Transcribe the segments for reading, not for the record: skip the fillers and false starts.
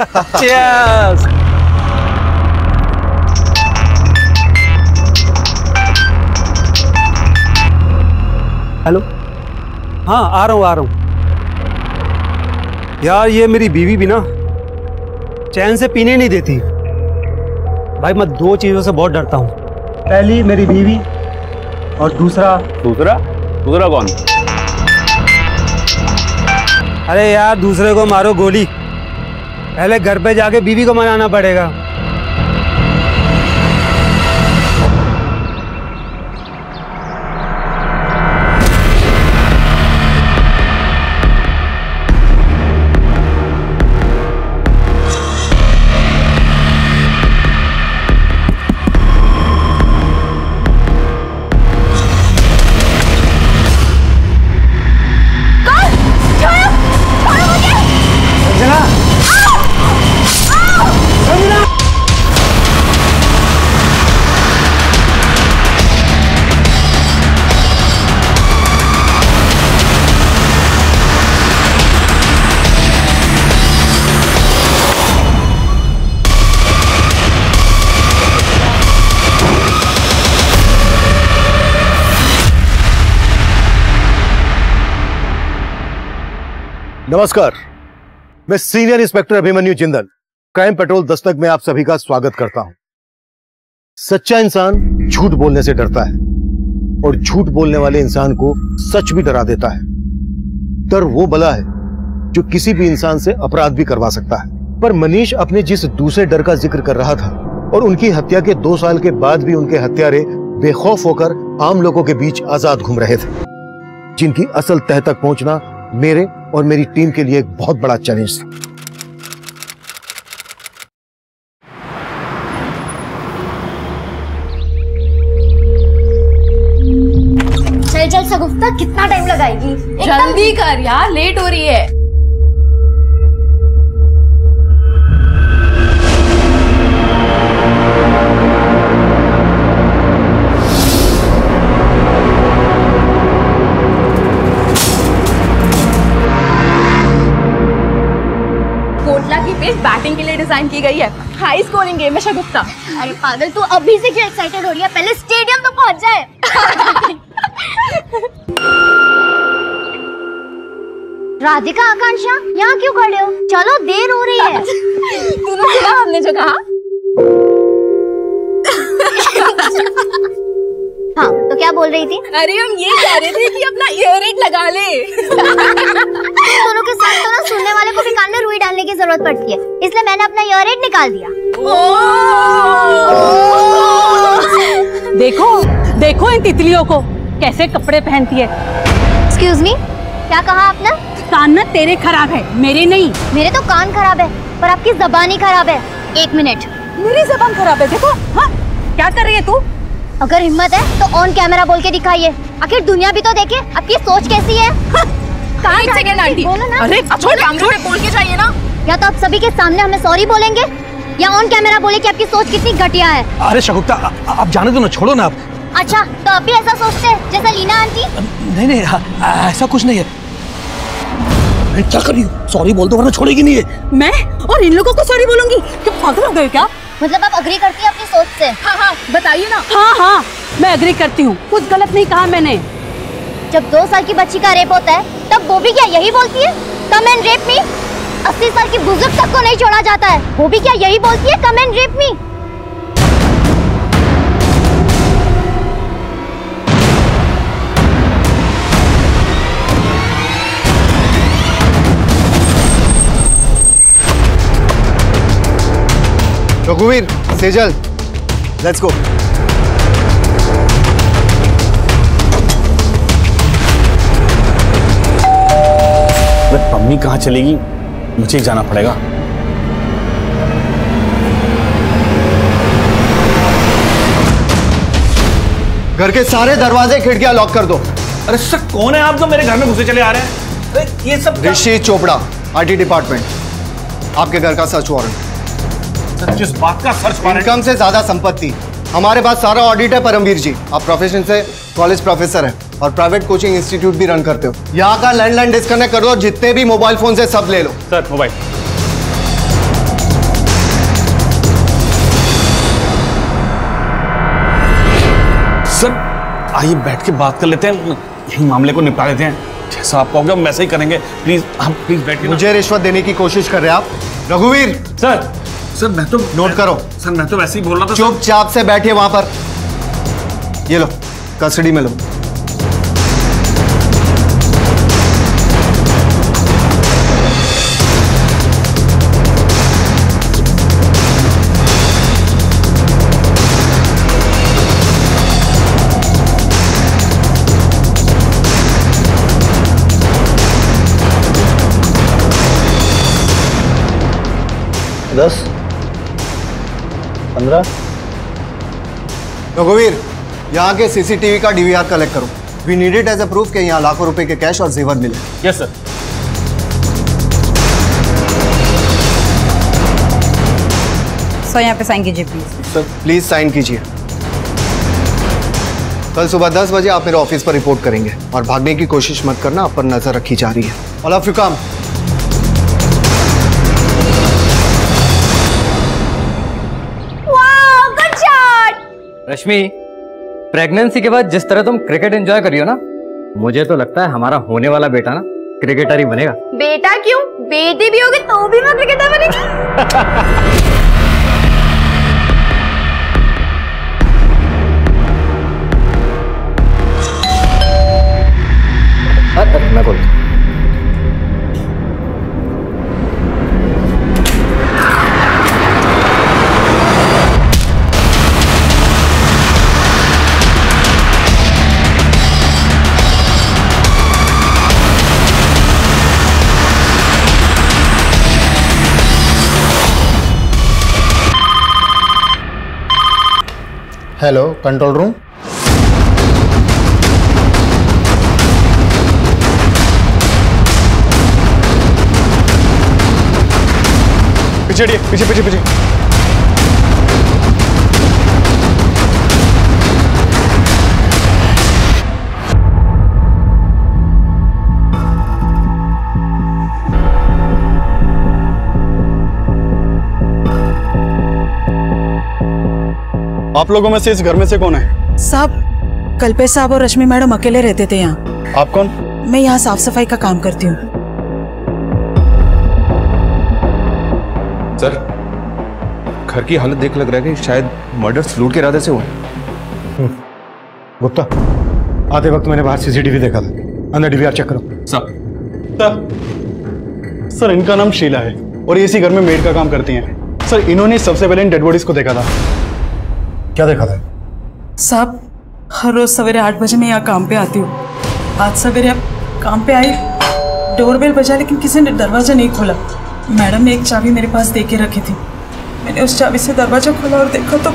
Cheers! Hello, हाँ आ रहा हूँ। यार ये मेरी बीवी भी ना चैन से पीने नहीं देती भाई। मैं दो चीजों से बहुत डरता हूँ, पहली मेरी बीवी और दूसरा कौन? अरे यार दूसरे को मारो गोली, पहले घर पे जाके बीवी को मनाना पड़ेगा। नमस्कार, मैं senior inspector Abhimanyu Jindal crime petrol Dastak में आप सभी का स्वागत करता हूं। सच्चा इंसान झूठ बोलने से डरता है और झूठ बोलने वाले इंसान को सच भी डरा देता है। डर वो बला है जो किसी भी इंसान से अपराध भी करवा सकता है। पर मनीष अपने जिस दूसरे डर का जिक्र कर रहा था और उनकी हत्या के 2 साल के बाद भी उनके हत्यारे बेखौफ होकर आम लोगों के बीच आजाद घूम रहे थे, जिनकी असल तह तक पहुंचना मेरे और मेरी टीम के लिए एक बहुत बड़ा चैलेंज था। चल शगुफ्ता, कितना टाइम लगाएगी? जल्दी कर यार, लेट हो रही है। बैटिंग के लिए डिजाइन की गई है, हाई स्कोरिंग गेम है शगुफ्ता। अरे पागल, तू अभी से क्यों एक्साइटेड हो रही है? पहले स्टेडियम तो पहुंच जाए। राधिका, आकांक्षा, यहाँ क्यों खड़े हो? चलो, देर हो रही है। तूने सुना हमने जो कहा? हाँ, तो क्या बोल रही थी? अरे हम ये कह रहे थे कि अपना ईयररिंग लगा ले। दोनों के साथ तो ना सुनने वाले को भी कान में रुई डालने की जरूरत पड़ती है, इसलिए मैंने अपना ईयररिंग निकाल दिया। देखो इन तितलियों को कैसे कपड़े पहनती है। एक्सक्यूज मी, क्या कहा आपने? कान ना तेरे खराब है, मेरे नहीं। मेरे तो कान खराब है, पर आपकी जबान ही खराब है। 1 मिनट। मेरी जबान खराब है? देखो, हाँ क्या कर रही है तू? अगर हिम्मत है तो ऑन कैमरा बोल के दिखाइए, आखिर दुनिया भी तो देखे आपकी सोच कैसी है। एक सेकंड आंटी, अरे छोड़, कैमरे पे बोल के जाइए ना। या तो आप सभी के सामने हमें सॉरी बोलेंगे या ऑन कैमरा बोले कि आपकी सोच कितनी घटिया है। अरे शगुफ्ता, आप जाने दो ना, छोड़ो ना आप। अच्छा, तो आप भी ऐसा सोचते हैं जैसा लीना आंटी? नहीं, ऐसा कुछ नहीं है। क्या कर रही हो? सॉरी बोल दो वरना छोड़ेगी नहीं है। मैं और इन लोगों को सॉरी बोलूंगी? क्या पागल हो गए क्या? मतलब आप अग्री करती है अपनी सोच से? हाँ, बताइए ना। हाँ, मैं अग्री करती हूँ, कुछ गलत नहीं कहा मैंने। जब 2 साल की बच्ची का रेप होता है तब वो भी क्या यही बोलती है, कम एंड रेप मी? 80 साल की बुजुर्ग तक को नहीं छोड़ा जाता है, वो भी क्या यही बोलती है, कम एंड रेप मी? रघुवीर, सेजल, लेट्स गो। मम्मी कहाँ चलेगी? मुझे जाना पड़ेगा। घर के सारे दरवाजे खिड़कियां लॉक कर दो। अरे सर, कौन है आप जो मेरे घर में घुसे चले आ रहे हैं? अरे ये सब ऋषि चोपड़ा, आईटी डिपार्टमेंट। आपके घर का सर्च वारंट। जिस बात का सर्च वारंट? इनकम से ज्यादा संपत्ति। हमारे पास सारा ऑडिट है परमवीर जी। आप प्रोफेशन से कॉलेज प्रोफेसर हैं और प्राइवेट कोचिंग इंस्टीट्यूट भी रन करते हो। यहाँ का लैंडलाइन डिस्कनेक्ट कर दो, जितने भी मोबाइल फोन से सब ले लो। Sir mobile. सर आइए बैठ के बात कर लेते हैं, यही मामले को निपटा लेते हैं। जैसा आप कहोगे हम वैसे ही करेंगे। प्लीज आप प्लीज बैठिए। मुझे रिश्वत देने की कोशिश कर रहे हैं आप? रघुवीर सर मैं तो नोट करो। सर मैं तो वैसे ही बोल रहा था। चुपचाप से बैठिए वहां पर। ये लो कस्टडी में लो। रघुवीर, यहाँ के सीसीटीवी का डीवीआर कलेक्ट करो। We need it as a proof कि यहाँ लाखों रुपए के कैश और जेवर मिले। Yes sir. सर यहाँ पे साइन कीजिए प्लीज। सर प्लीज साइन कीजिए। कल सुबह 10 बजे आप मेरे ऑफिस पर रिपोर्ट करेंगे और भागने की कोशिश मत करना, आप पर नजर रखी जा रही है। All of you come. Rashmi, pregnancy के बाद जिस तरह तुम क्रिकेट एंजॉय करियो ना, मुझे तो लगता है हमारा होने वाला बेटा ना क्रिकेटर ही बनेगा। बेटा क्यों, बेटी भी होगी तो भी मैं क्रिकेटर बनेगी। मैं बोल हेलो कंट्रोल रूम। पीछे पीछे पीछे पीछे। आप लोगों में से इस घर में से कौन है? साहब, कल्पेश साहब और रश्मि मैडम अकेले रहते थे यहाँ। आप कौन? मैं यहाँ साफ सफाई का काम करती हूँ। सर, घर की हालत देख लग रहा है कि शायद मर्डर लूट के इरादे से हुआ। गुप्ता, आते वक्त मैंने बाहर सीसीटीवी देखा था, अंदर डीवीआर चेक करो। सर इनका नाम शीला है और ये इसी घर में मेड का काम करती हैं। सर इन्होंने सबसे पहले इन डेड बॉडीज को देखा था। क्या देखा था? साहब, हर रोज सवेरे 8 बजे मैं यहाँ काम पे आती हूँ। आज सवेरे अब काम पे आई, डोरबेल बजा लेकिन किसी ने दरवाजा नहीं खोला। मैडम ने एक चाबी मेरे पास दे के रखी थी। मैंने उस चाबी से दरवाजा खोला और देखा तो।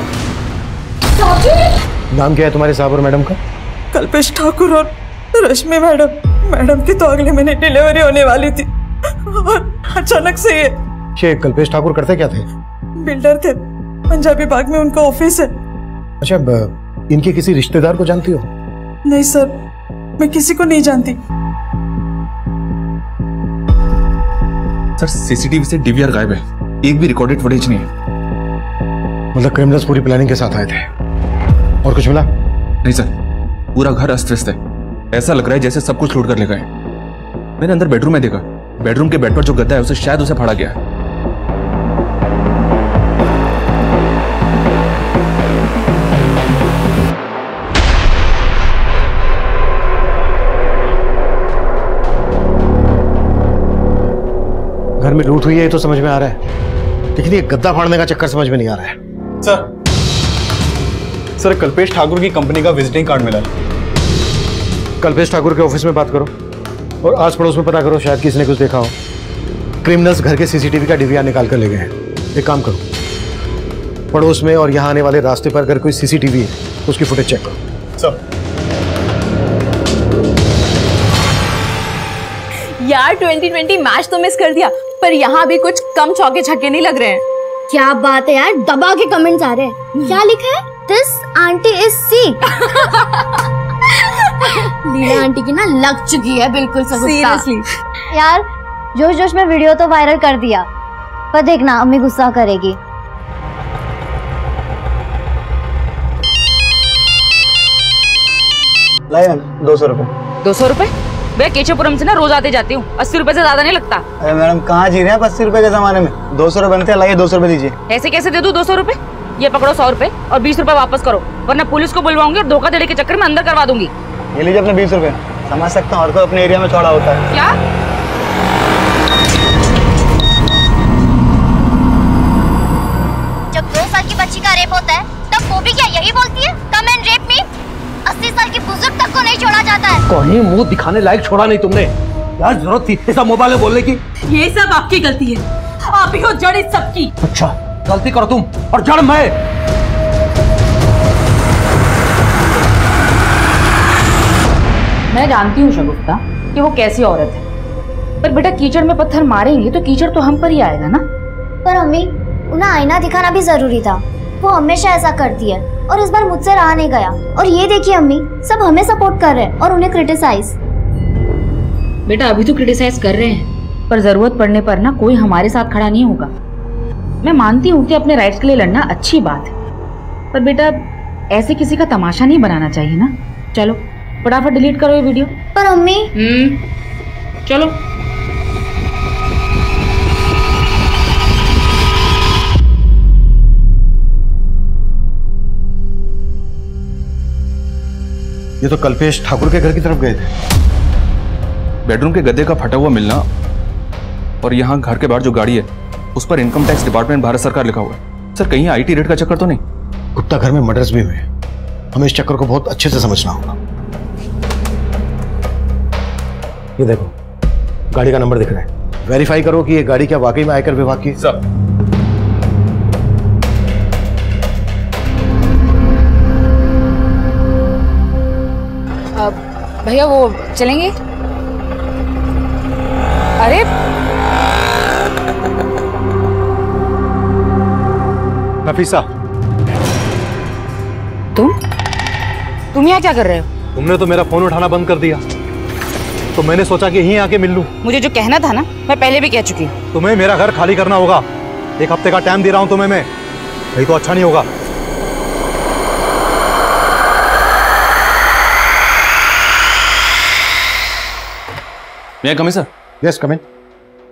नाम क्या है तुम्हारे साहब और मैडम का? कल्पेश ठाकुर और रश्मि मैडम। मैडम की तो अगले महीने डिलीवरी होने वाली थी और अचानक से ये कल्पेश ठाकुर करते क्या थे? बिल्डर थे, पंजाबी बाग में उनका ऑफिस है। अच्छा, इनके किसी रिश्तेदार को जानती हो? नहीं सर, मैं किसी को नहीं जानती। सर सीसीटीवी से डीवीआर गायब है, एक भी रिकॉर्डेड फुटेज नहीं है। मतलब क्रिमिनल्स पूरी प्लानिंग के साथ आए थे और कुछ मिला? नहीं सर, पूरा घर अस्त व्यस्त है। ऐसा लग रहा है जैसे सब कुछ लूट कर ले गए। मैंने अंदर बेडरूम में देखा, बेडरूम के बेड पर जो गद्दा है उसे शायद उसे फाड़ा गया है। घर में लूट हुई है तो समझ में आ रहा है, लेकिन ये गद्दा फाड़ने का चक्कर समझ में नहीं आ रहा है। सर कल्पेश ठाकुर की कंपनी का विजिटिंग कार्ड मिला है। कल्पेश ठाकुर के ऑफिस में बात करो और आस पड़ोस में पता करो, शायद किसी ने कुछ देखा हो। क्रिमिनल्स घर के सीसीटीवी का डीवीआर निकाल कर ले गए हैं। एक काम करो, पड़ोस में और यहाँ आने वाले रास्ते पर अगर कोई सीसीटीवी है तो उसकी फुटेज चेक करो। सर यार 2020 मैच तो मिस कर दिया, पर यहाँ भी कुछ कम चौके छक्के नहीं लग रहे हैं। क्या बात है यार, दबा के कमेंट्स आ रहे हैं। क्या लिखा है? This aunty is sick. Leela aunty की ना लग चुकी है बिल्कुल सब। सीरियसली यार, जोश जोश में वीडियो तो वायरल कर दिया, पर देखना अम्मी गुस्सा करेगी। लाइए मैम 200 रुपए। 200 रुपए? भैया केशवपुरम से ना रोज आते जाती हूँ, 80 रुपए से ज्यादा नहीं लगता। अरे मैडम कहाँ जी रहे हैं 80 रुपए के जमाने में, 200 रुपए बनते हैं, लाइए 200 रुपए दीजिए। ऐसे कैसे दे दूं 200 रुपए? ये पकड़ो 100 रुपए और 20 रुपए वापस करो, वरना पुलिस को बुलवाऊंगी और धोखाधड़ी के चक्कर में अंदर करवा दूंगी। ये लीजिए अपने 20 रुपए। समझ सकता हूँ हर कोई अपने एरिया में चौड़ा होता है। क्या? जब 2 साल की बच्ची का रेप होता है तब वो भी क्या यही बोलती है, कम एंड रेप मी? 80 साल की बुजुर्ग तक को नहीं छोड़ा जाता है। कहीं मुंह दिखाने लायक छोड़ा नहीं तुमने, यार जरूरत थी ऐसा मोबाइल में बोलने की? ये सब आपकी गलती है, आप ही हो जड़ इस सब की। अच्छा गलती करो तुम और जड़ मैं। मैं जानती हूँ शगुफ्ता कि वो कैसी औरत है, पर बेटा कीचड़ में पत्थर मारेंगे तो कीचड़ तो हम पर ही आएगा ना। पर अम्मी उन्हें आईना दिखाना भी जरूरी था, वो हमेशा ऐसा करती है और इस बार मुझसे रहा नहीं गया। और ये देखिए अम्मी, सब हमें सपोर्ट कर रहे हैं और उन्हें क्रिटिसाइज। बेटा अभी तो क्रिटिसाइज कर रहे हैं, पर जरूरत पड़ने पर ना कोई हमारे साथ खड़ा नहीं होगा। मैं मानती हूँ कि अपने राइट्स के लिए लड़ना अच्छी बात है, पर बेटा ऐसे किसी का तमाशा नहीं बनाना चाहिए ना। चलो फटाफट डिलीट करो ये वीडियो। पर अम्मी चलो। ये तो कल्पेश ठाकुर के घर की तरफ गए थे। बेडरूम के गद्दे का फटा हुआ मिलना और यहाँ घर के बाहर जो गाड़ी है उस पर इनकम टैक्स डिपार्टमेंट भारत सरकार लिखा हुआ है। सर कहीं आईटी रेड का चक्कर तो नहीं? गुप्ता घर में मर्डर्स भी हुए, हमें इस चक्कर को बहुत अच्छे से समझना होगा। ये देखो गाड़ी का नंबर दिख रहा है, वेरीफाई करो कि ये गाड़ी क्या वाकई में आयकर विभाग की। सर भैया वो चलेंगे? अरे नफीसा तुम यहाँ क्या कर रहे हो? तुमने तो मेरा फोन उठाना बंद कर दिया, तो मैंने सोचा कि यहीं आके मिल लूं। मुझे जो कहना था ना मैं पहले भी कह चुकी हूँ। तुम्हें मेरा घर खाली करना होगा, 1 हफ्ते का टाइम दे रहा हूं तुम्हें मैं, नहीं तो अच्छा नहीं होगा। मैं कम सर? यस कम इन।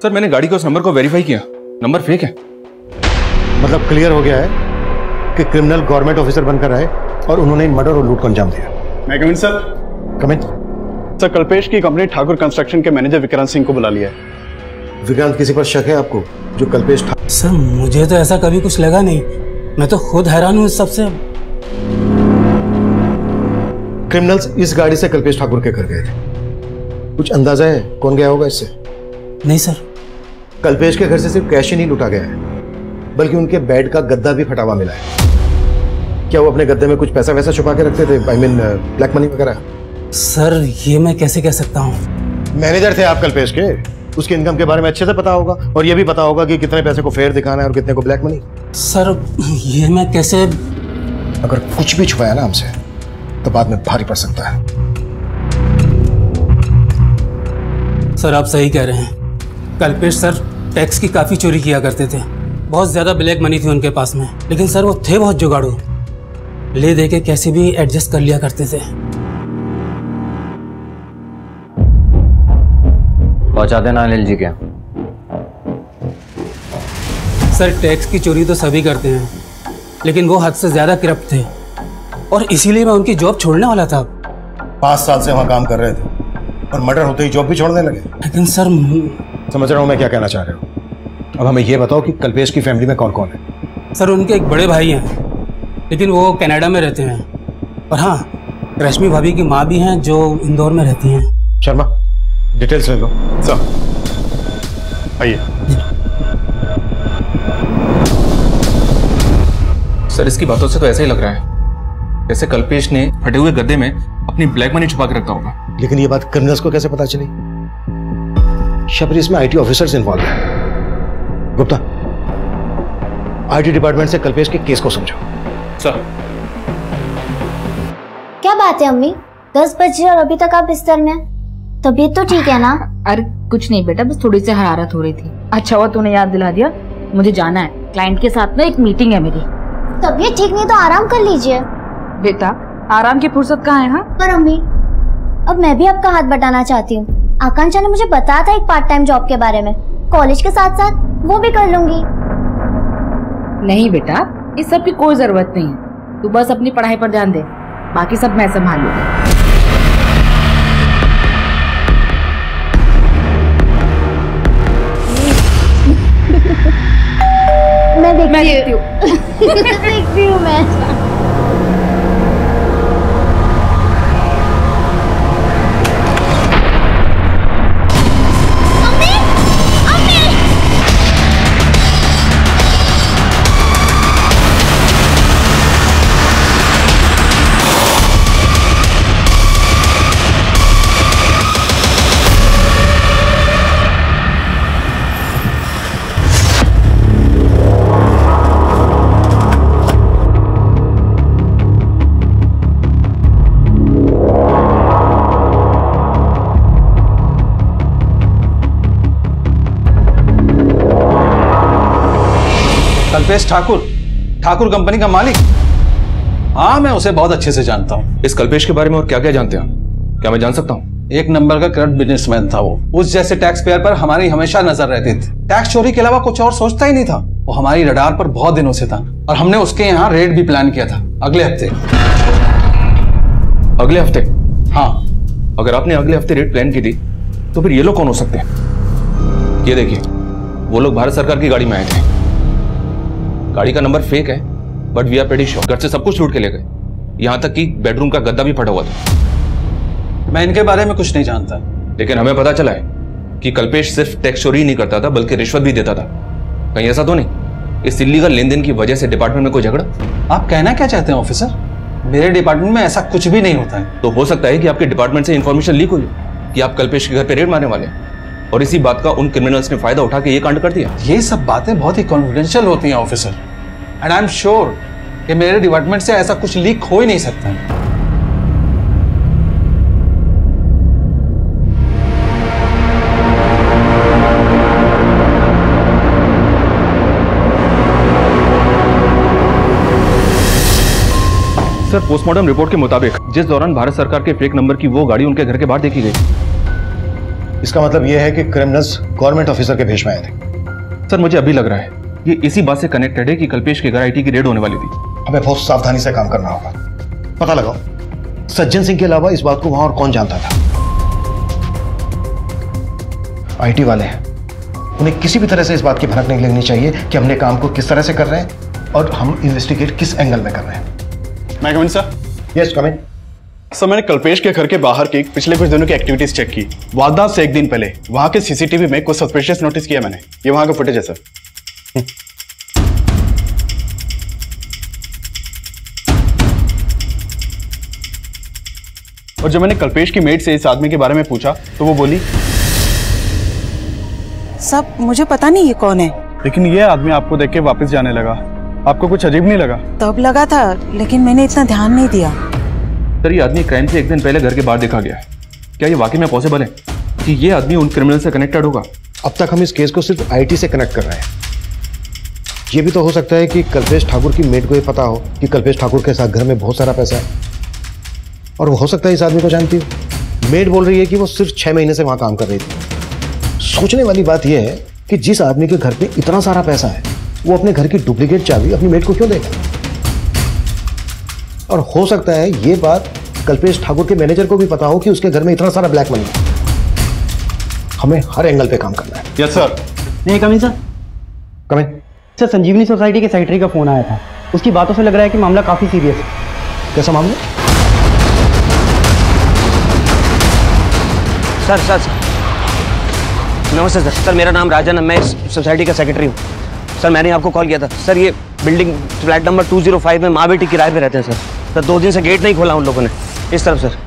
सर मैंने गाड़ी के उस नंबर को वेरीफाई किया, नंबर फेक है। मतलब क्लियर हो गया है कि क्रिमिनल गवर्नमेंट ऑफिसर बनकर आए और उन्होंने मर्डर और लूट को अंजाम दिया। मैं कम इन सर? कम इन। सर कल्पेश की कंपनी ठाकुर कंस्ट्रक्शन के मैनेजर विक्रांत सिंह को बुला लिया है। विक्रांत किसी पर शक है आपको जो कल्पेश ठाकुर? सर मुझे तो ऐसा कभी कुछ लगा नहीं, मैं तो खुद हैरान हूँ इस सबसे। क्रिमिनल्स इस गाड़ी से कल्पेश ठाकुर के घर गए थे, कुछ अंदाजा है कौन गया होगा इससे? नहीं सर। कल्पेश के घर से सिर्फ कैश ही नहीं लूटा गया है, बल्कि उनके बेड का गद्दा भी फटा हुआ मिला है। क्या वो अपने गद्दे में कुछ पैसा वैसा छुपा के रखते थे, आई मीन ब्लैक मनी वगैरह? सर ये मैं कैसे कह सकता हूँ? मैनेजर थे आप कल्पेश के, उसके इनकम के बारे में अच्छे से पता होगा और ये भी पता होगा कि कितने पैसे को फेयर दिखाना है और कितने को ब्लैक मनी। सर ये मैं कैसे? अगर कुछ भी छुपाया ना हमसे तो बाद में भारी पड़ सकता है। सर आप सही कह रहे हैं, कल्पेश सर टैक्स की काफी चोरी किया करते थे, बहुत ज्यादा ब्लैक मनी थी उनके पास में, लेकिन सर वो थे बहुत जुगाड़ू, ले दे के कैसे भी एडजस्ट कर लिया करते थे। पहुंचा देना अनिल जी के। सर टैक्स की चोरी तो सभी करते हैं, लेकिन वो हद से ज्यादा करप्ट थे और इसीलिए मैं उनकी जॉब छोड़ने वाला था। 5 साल से वहां काम कर रहे थे और मर्डर होते ही जॉब भी छोड़ने लगे। लेकिन सर समझ रहा हूं मैं क्या कहना चाह रहे हो। अब हमें यह बताओ कि कल्पेश की फैमिली में कौन कौन है? सर उनके एक बड़े भाई हैं, लेकिन वो कनाडा में रहते हैं, और हाँ रश्मि भाभी की माँ भी हैं जो इंदौर में रहती हैं। शर्मा डिटेल्स ले लो। सर आइए। सर इसकी बातों से तो ऐसा ही लग रहा है जैसे कल्पेश ने फटे हुए गद्दे में अपनी ब्लैक मनी छुपा के रखा होगा। लेकिन ये बात क्रिमिनल्स को कैसे पता चली? शबरी इसमें आईटी ऑफिसर्स इन्वॉल्व है। गुप्ता आईटी डिपार्टमेंट से कल्पेश के केस को समझाओ। सर क्या बात है अम्मी, 10 बजे और अभी तक आप बिस्तर में? तबीयत तो ठीक है ना? अरे कुछ नहीं बेटा, बस थोड़ी सी हरारत हो रही थी। अच्छा हुआ तूने याद दिला दिया, मुझे जाना है, क्लाइंट के साथ ना एक मीटिंग है मेरी। तबीयत ठीक नहीं तो आराम कर लीजिए। बेटा आराम की फुर्सत कहाँ है? हाँ पर अम्मी अब मैं भी आपका हाथ बटाना चाहती हूँ। आकांक्षा ने मुझे बताया था एक पार्ट टाइम जॉब के बारे में, कॉलेज के साथ साथ वो भी कर लूंगी। नहीं बेटा, इस सब की कोई जरूरत नहीं है। तू बस अपनी पढ़ाई पर ध्यान दे, बाकी सब मैं संभाल लूंगी। मैं देखती हूँ। देखती हूँ मैं। कल्पेश ठाकुर कंपनी का मालिक। हाँ, मैं उसे बहुत अच्छे से जानता हूँ। इस कल्पेश के बारे में और क्या क्या जानते हैं, क्या मैं जान सकता हूँ? एक नंबर का करप्ट बिजनेसमैन था वो। उस जैसे टैक्स पेयर पर हमारी हमेशा नजर रहती थी। टैक्स चोरी के अलावा कुछ और सोचता ही नहीं था। वो हमारी रडार पर बहुत दिनों से था और हमने उसके यहाँ रेड भी प्लान किया था अगले हफ्ते। अगले हफ्ते? हाँ। अगर आपने अगले हफ्ते रेड प्लान की थी तो फिर ये लोग कौन हो सकते हैं? ये देखिए, वो लोग भारत सरकार की गाड़ी में आए थे। गाड़ी का नंबर फेक है, but we are pretty sure घर से सब कुछ लूट के ले गए, यहां तक कि बेडरूम का गद्दा भी फटा हुआ था। मैं इनके बारे में कुछ नहीं जानता, लेकिन हमें पता चला है कि कल्पेश सिर्फ टैक्स चोरी नहीं करता था बल्कि रिश्वत भी देता था। कहीं ऐसा तो नहीं इस इल्लीगल लेन देन की वजह से डिपार्टमेंट में कोई झगड़ा? आप कहना क्या चाहते हैं ऑफिसर? मेरे डिपार्टमेंट में ऐसा कुछ भी नहीं होता है। तो हो सकता है कि आपके डिपार्टमेंट से इंफॉर्मेशन लीक हुई कि आप कल्पेश के घर पे रेड मारने वाले हैं और इसी बात का उन क्रिमिनल्स ने फायदा उठा के ये कांड कर दिया। ये सब बातें बहुत ही कॉन्फिडेंशियल होती हैं officer, and I am sure कि मेरे डिपार्टमेंट से ऐसा कुछ लीक हो ही नहीं सकता। सर, पोस्टमार्टम रिपोर्ट के मुताबिक जिस दौरान भारत सरकार के फेक नंबर की वो गाड़ी उनके घर के बाहर देखी गई। इसका मतलब यह है कि क्रिमिनल्स गवर्नमेंट ऑफिसर के भेष में आए थे। सर, मुझे अभी लग रहा है ये इसी बात से कनेक्टेड है कि कल्पेश के घर आईटी की रेड होने वाली थी। हमें बहुत सावधानी से काम करना होगा। पता लगाओ सज्जन सिंह के अलावा इस बात को वहां और कौन जानता था। आईटी वाले हैं, उन्हें किसी भी तरह से इस बात की भनक नहीं लगनी चाहिए कि हमने काम को किस तरह से कर रहे हैं और हम इन्वेस्टिगेट किस एंगल में कर रहे हैं। मैं कम इन सर? यस कम इन। सर, मैंने कल्पेश के घर के बाहर की पिछले कुछ दिनों की एक्टिविटीज चेक की। वारदात से एक दिन पहले वहां के सीसीटीवी में कुछ सस्पिशियस नोटिस किया मैंने। ये वहां का फुटेज है सर। और जब मैंने कल्पेश की मेड से इस आदमी के बारे में पूछा तो वो बोली, सब मुझे पता नहीं ये कौन है। लेकिन ये आदमी आपको देख के वापस जाने लगा। आपको कुछ अजीब नहीं लगा? तब लगा था, लेकिन मैंने इतना ध्यान नहीं दिया। सर, ये आदमी क्राइम से एक दिन पहले घर के बाहर देखा गया है। क्या ये वाकई में पॉसिबल है कि ये आदमी उन क्रिमिनल से कनेक्टेड होगा? अब तक हम इस केस को सिर्फ आईटी से कनेक्ट कर रहे हैं। ये भी तो हो सकता है कि कल्पेश ठाकुर की मेड को ये पता हो कि कल्पेश ठाकुर के साथ घर में बहुत सारा पैसा है, और वो हो सकता है इस आदमी को जानती हो। मेड बोल रही है कि वो सिर्फ 6 महीने से वहां काम कर रही थी। सोचने वाली बात यह है कि जिस आदमी के घर पे इतना सारा पैसा है वो अपने घर की डुप्लीकेट चाबी अपनी मेड को क्यों देगा? और हो सकता है ये बात कल्पेश ठाकुर के मैनेजर को भी पता हो कि उसके घर में इतना सारा ब्लैक मनी है। हमें हर एंगल पे काम करना है। Yes sir. नहीं कम इन सर। कम इन। सर, संजीवनी सोसाइटी के सेक्रेटरी का फोन आया था। उसकी बातों से लग रहा है कि मामला काफी सीरियस है। कैसा मामला? सर नमस्ते सर। सर, मेरा नाम राजन है, मैं इस सोसाइटी का सेक्रेटरी हूँ। सर, मैंने आपको कॉल किया था। सर, ये बिल्डिंग फ्लैट नंबर 205 में माँ बेटी किराए पे रहते हैं सर। 2 दिन से गेट नहीं खोला उन लोगों ने। इस तरफ सर।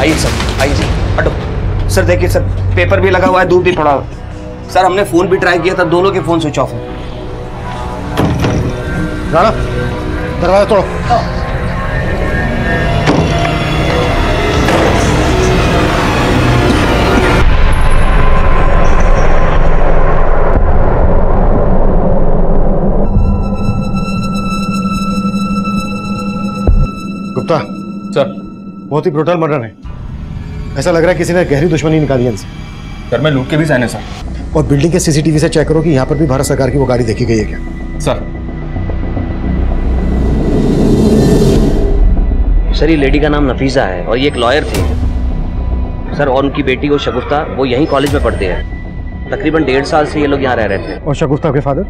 आइए सर, आइए सर, हटो। सर देखिए सर, पेपर भी लगा हुआ है, दूध भी पड़ा हुआ है। सर, हमने फोन भी ट्राई किया था, दोनों के फोन स्विच ऑफ है। राणा, दरवाजा तोड़ो। गुप्ता सर, बहुत ही ब्रूटल मर्डर है। ऐसा लग रहा है किसी ने गहरी दुश्मनी निकाली है इनसे। सर मैं लूट के भी साइन है सर। और बिल्डिंग के सीसीटीवी से चेक करो कि यहाँ पर भी भारत सरकार की वो गाड़ी देखी गई है क्या। सर ये लेडी का नाम नफीसा है और ये एक लॉयर थी सर, और उनकी बेटी वो शगुफ्ता, वो यहीं कॉलेज में पढ़ते हैं। तकरीबन 1.5 साल से ये लोग यहाँ रह रहे थे। और शगुफ्ता के फादर?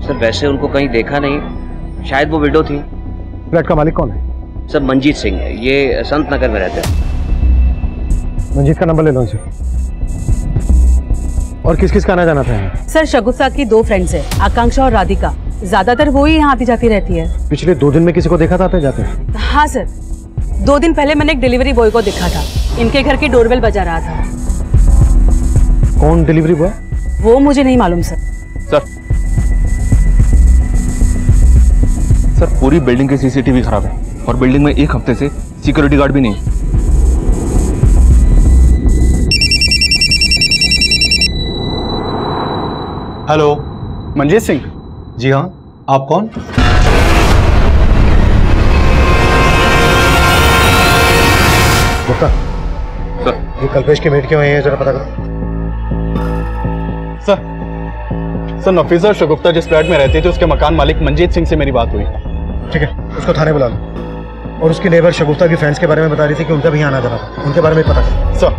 सर वैसे उनको कहीं देखा नहीं, शायद वो विडो थी। फ्लैट का मालिक कौन है? सर मंजीत सिंह, ये संत नगर में रहते हैं। मंजीत का नंबर ले लो इनसे। और किस किस का आना जाना था? सर शगुफ्ता की 2 फ्रेंड्स है, आकांक्षा और राधिका। ज्यादातर वो ही यहाँ आती जाती रहती है। पिछले 2 दिन में किसी को देखा था आते जाते? हाँ सर, 2 दिन पहले मैंने एक डिलीवरी बॉय को देखा था, इनके घर की डोरबेल बजा रहा था। कौन डिलीवरी बॉय? वो मुझे नहीं मालूम सर। सर पूरी बिल्डिंग की सीसीटीवी खराब है और बिल्डिंग में 1 हफ्ते से सिक्योरिटी गार्ड भी नहीं है। हेलो, मंजीत सिंह? जी हाँ, आप कौन? गुप्ता सर, ये कल्पेश के मेट क्यों है जरा पता करो। सर नफीसा शगुफ्ता जिस फ्लैट में रहती थी उसके मकान मालिक मंजीत सिंह से मेरी बात हुई। ठीक है, उसको थाने बुला लो। और उसकी नेबर शगुफ्ता की फ्रेंड्स के बारे में बता रही थी कि उनका भी यहाँ आना जाना था, उनके बारे में पता करो।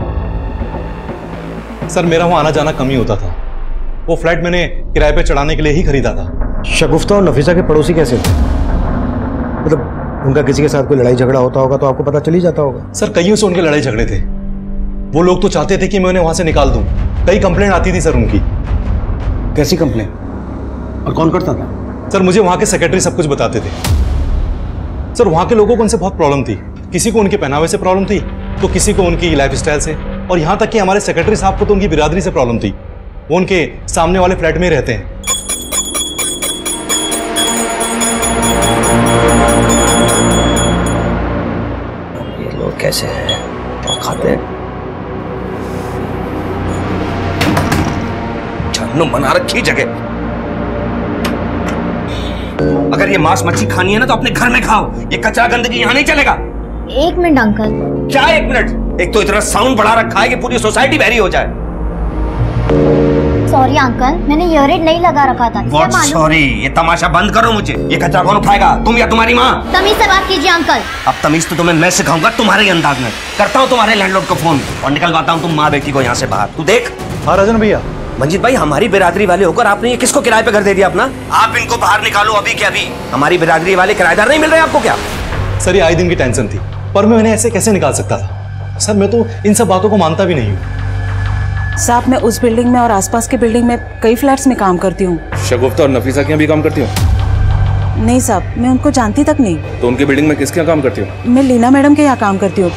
सर मेरा वहाँ आना जाना कम ही होता था। वो फ्लैट मैंने किराए पे चढ़ाने के लिए ही खरीदा था। शगुफ्ता और नफीसा के पड़ोसी कैसे थे? मतलब उनका किसी के साथ कोई लड़ाई झगड़ा होता होगा तो आपको पता चल ही जाता होगा। सर कईयों से उनके लड़ाई झगड़े थे। वो लोग तो चाहते थे कि मैं उन्हें वहां से निकाल दूं। कई कंप्लेंट आती थी सर उनकी। कैसी कंप्लेंट? और कौन करता था? सर मुझे वहां के सेक्रेटरी सब कुछ बताते थे। सर वहां के लोगों को उनसे बहुत प्रॉब्लम थी। किसी को उनके पहनावे से प्रॉब्लम थी तो किसी को उनकी लाइफस्टाइल से, और यहाँ तक कि हमारे सेक्रेटरी साहब को तो उनकी बिरादरी से प्रॉब्लम थी। वो उनके सामने वाले फ्लैट में ही रहते हैं। ये लोग कैसे हैं, क्या खाते हैं? जहन्नुम बना रखी जगह। अगर ये मांस मच्छी खानी है ना तो अपने घर में खाओ, ये कचरा गंदगी यहाँ नहीं चलेगा। 1 मिनट अंकल। क्या 1 मिनट? एक तो इतना साउंड बढ़ा रखा है कि पूरी सोसाइटी बहरी हो जाए। सॉरी अंकल, मैंने ईयररिंग नहीं लगा रखा था। What sorry? ये तमाशा बंद करो मुझे। ये कचरा कौन उठाएगा, तुम या तुम्हारी माँ? तमीज से बात कीजिए अंकल। अब तमीज तो तुम्हें मैं सिखाऊंगा तुम्हारे ही अंदाज में। करता हूँ तुम्हारे लैंडलॉर्ड को फोन और निकलवाता हूँ तुम माँ बेटी को यहाँ से बाहर। तू देख। हाँ राजन भैया। मंजीत भाई, हमारी बिरादरी वाले होकर आपने ये किसको किराए पे घर दे दिया अपना? आप इनको बाहर निकालो अभी के अभी। हमारी बिरादरी वाले किराएदार नहीं मिल रहे आपको क्या? सर ये आए दिन की टेंशन थी, पर मैं उन्हें ऐसे कैसे निकाल सकता था? सर मैं तो इन सब बातों को मानता भी नहीं हूँ। साहब मैं उस बिल्डिंग में और आसपास के बिल्डिंग में कई फ्लैट्स में काम करती हूँ। शगुफ्ता और नफीसा के यहाँ भी काम करती हो? नहीं साहब, मैं उनको जानती तक नहीं। तो उनकी बिल्डिंग में किसके यहाँ काम करती हो? मैं लीना मैडम के यहाँ काम करती हूँ,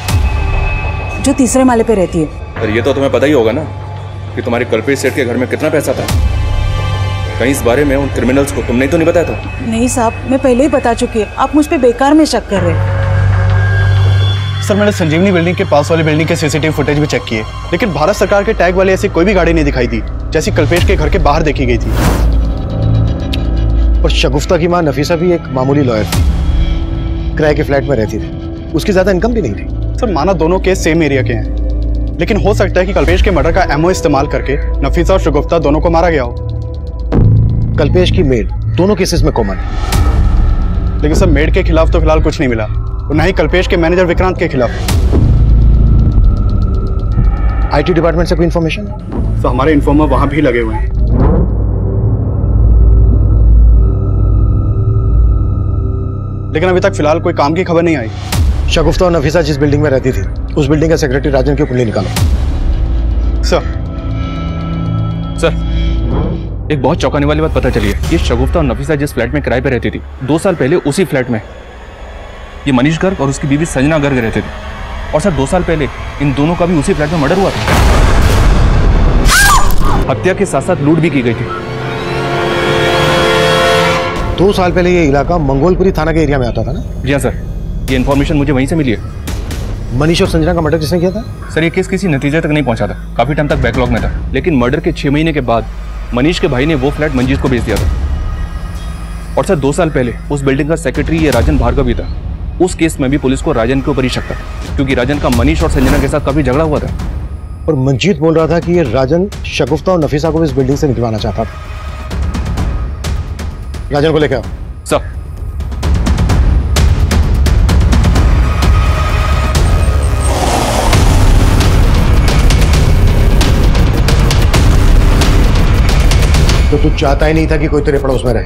जो 3रे माले पे रहती है। पर ये तो तुम्हें पता ही होगा ना कि तुम्हारे कल्पेश सेठ के घर में कितना पैसा था। कहीं इस बारे में उन क्रिमिनल्स को तुमने तो नहीं बताया था? नहीं साहब, मैं पहले ही बता चुकी है, आप मुझ पे बेकार में शक कर रहे। सर मैंने संजीवनी बिल्डिंग के पास वाली बिल्डिंग के सीसीटीवी फुटेज भी चेक किए, लेकिन भारत सरकार के टैग वाली ऐसी कोई भी गाड़ी नहीं दिखाई दी जैसी कल्पेश के घर के बाहर देखी गई थी। और शगुफ्ता की मां नफीसा भी एक मामूली लॉयर थी, किराए के फ्लैट में रहती थी, उसकी ज्यादा इनकम भी नहीं थी। सर माना दोनों केस सेम एरिया के हैं, लेकिन हो सकता है कि कल्पेश के मर्डर का एमओ इस्तेमाल करके नफीसा और शगुफ्ता दोनों को मारा गया हो। कल्पेश की मेड दोनों केसेस में कॉमन है। लेकिन सर मेड के खिलाफ तो फिलहाल कुछ नहीं मिला, और न ही कल्पेश के मैनेजर विक्रांत के खिलाफ। आईटी डिपार्टमेंट से कोई इंफॉर्मेशन? तो हमारे इन्फॉर्मर वहां भी लगे हुए हैं। लेकिन अभी तक फिलहाल कोई काम की खबर नहीं आई। शगुफ्ता और नफीसा जिस बिल्डिंग में रहती थी उस बिल्डिंग का सेक्रेटरी राजन की कुंडली निकालो। सर एक बहुत चौंकाने वाली बात पता चली है। ये शगुफ्ता और नफीसा जिस फ्लैट में किराए पे रहती थी, 2 साल पहले उसी फ्लैट में ये मनीष गर्ग और उसकी बीवी संजना गर्ग रहते थे। और सर 2 साल पहले इन दोनों का भी उसी फ्लैट में मर्डर हुआ था। हत्या के साथ साथ लूट भी की गई थी। 2 साल पहले ये इलाका मंगोलपुरी थाना के एरिया में आता था ना? जी हाँ सर, ये इन्फॉर्मेशन मुझे वहीं से मिली है। मनीष और संजना का मर्डर किसने किया था? सर ये केस किसी नतीजे तक नहीं पहुंचा था, काफी टाइम तक बैकलॉग में था। लेकिन मर्डर के 6 महीने के बाद मनीष के भाई ने वो फ्लैट मंजीत को बेच दिया था। और सर 2 साल पहले उस बिल्डिंग का सेक्रेटरी ये राजन भार्गव भी था। उस केस में भी पुलिस को राजन के ऊपर ही शक था, क्योंकि राजन का मनीष और संजना के साथ काफी झगड़ा हुआ था। और मंजीत बोल रहा था कि ये राजन शगुफ्ता और नफीसा को भी इस बिल्डिंग से निकलवाना चाहता था। राजन को लेकर आओ। सर। तो तू चाहता ही नहीं था कि कोई तेरे पड़ोस में रहे।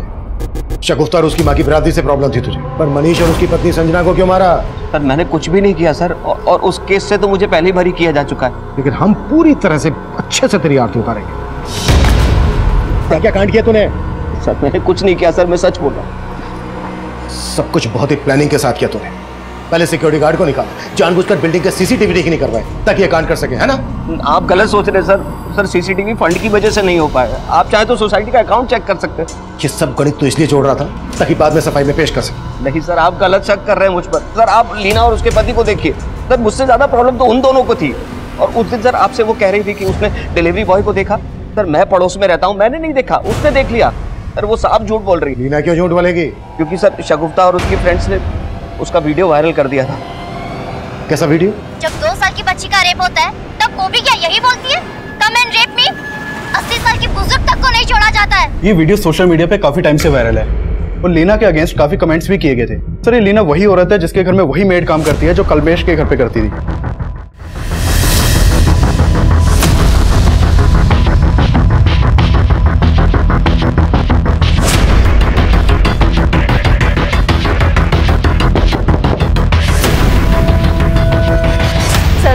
शगुफ्ता और उसकी माँ की बिरादरी से प्रॉब्लम थी तुझे, पर मनीष और उसकी पत्नी संजना को क्यों मारा? सर मैंने कुछ भी नहीं किया सर, और उस केस से तो मुझे पहले ही भरी किया जा चुका है। लेकिन हम पूरी तरह से अच्छे से तेरी आरती उतारेंगे। क्या क्या कांड किया तूने? सर मैंने कुछ नहीं किया सर, मैं सच बोल रहा हूँ। सब कुछ बहुत ही प्लानिंग के साथ किया तूने। पहले सिक्योरिटी गार्ड को निकाला, जानबूझकर बिल्डिंग के सीसीटीवी ठीक नहीं करवाए ताकि ये कांड कर सके, है ना? आप गलत सोच रहे सर। सर सीसीटीवी फंड की वजह से नहीं हो पाया। आप चाहे तो सोसाइटी का अकाउंट चेक कर सकते हैं। ये सब गणित तो इसलिए जोड़ रहा था ताकि बाद में सफाई में पेश कर सके। नहीं सर, आप गलत शक कर रहे हैं मुझ पर। सर आप लीना और उसके पति को देखिए। सर मुझसे ज्यादा प्रॉब्लम तो उन दोनों को थी। और उस दिन सर आपसे वो कह रही थी कि उसने डिलीवरी बॉय को देखा। सर मैं पड़ोस में रहता हूँ, मैंने नहीं देखा, उसने देख लिया। सर वो साफ झूठ बोल रही। लीना क्यों झूठ बोलेगी? क्योंकि सर शगुफ्ता और उसकी फ्रेंड्स ने उसका वीडियो वायरल कर दिया था। कैसा वीडियो? जब 2 साल की बच्ची का रेप होता है तब वो भी क्या यही बोलती है, कम एंड रेप मी? 80 साल की बुजुर्ग तक को नहीं छोड़ा जाता है। ये वीडियो सोशल मीडिया पे काफी टाइम से वायरल है और लीना के अगेंस्ट काफी कमेंट्स भी किए गए थे। सर ये लीना वही औरत है जिसके घर में वही मेड काम करती है जो कल्पेश के घर पे करती थी।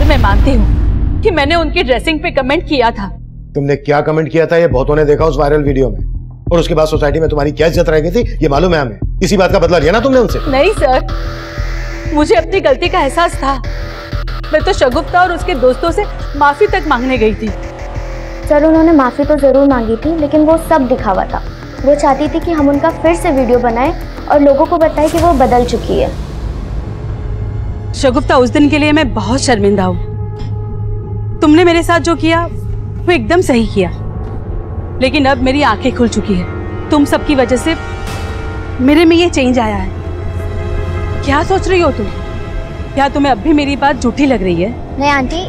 मैं मानती हूँ कि मैंने उनकी ड्रेसिंग पे कमेंट किया था। तुमने क्या कमेंट किया था ये बहुतों ने देखा उस वायरल वीडियो में, और उसके बाद सोसाइटी में तुम्हारी क्या इज्जत रह गई थी ये मालूम है हमें। इसी बात का बदला लिया ना तुमने उनसे? नहीं सर, मुझे अपनी गलती का एहसास था। मैं तो शगुफ्ता और उसके दोस्तों से माफी तक मांगने गई थी। सर उन्होंने माफी तो जरूर मांगी थी, लेकिन वो सब दिखावा था। वो चाहती थी कि हम उनका फिर से वीडियो बनाएं और लोगों को बताएं कि वो बदल चुकी है। शगुफ्ता उस दिन के लिए मैं बहुत शर्मिंदा हूँ। तुमने मेरे साथ जो किया वो एकदम सही किया, लेकिन अब मेरी आंखें खुल चुकी है। तुम सबकी वजह से मेरे में ये चेंज आया है। क्या सोच रही हो तुम? क्या तुम्हें अब भी मेरी बात झूठी लग रही है? नहीं आंटी,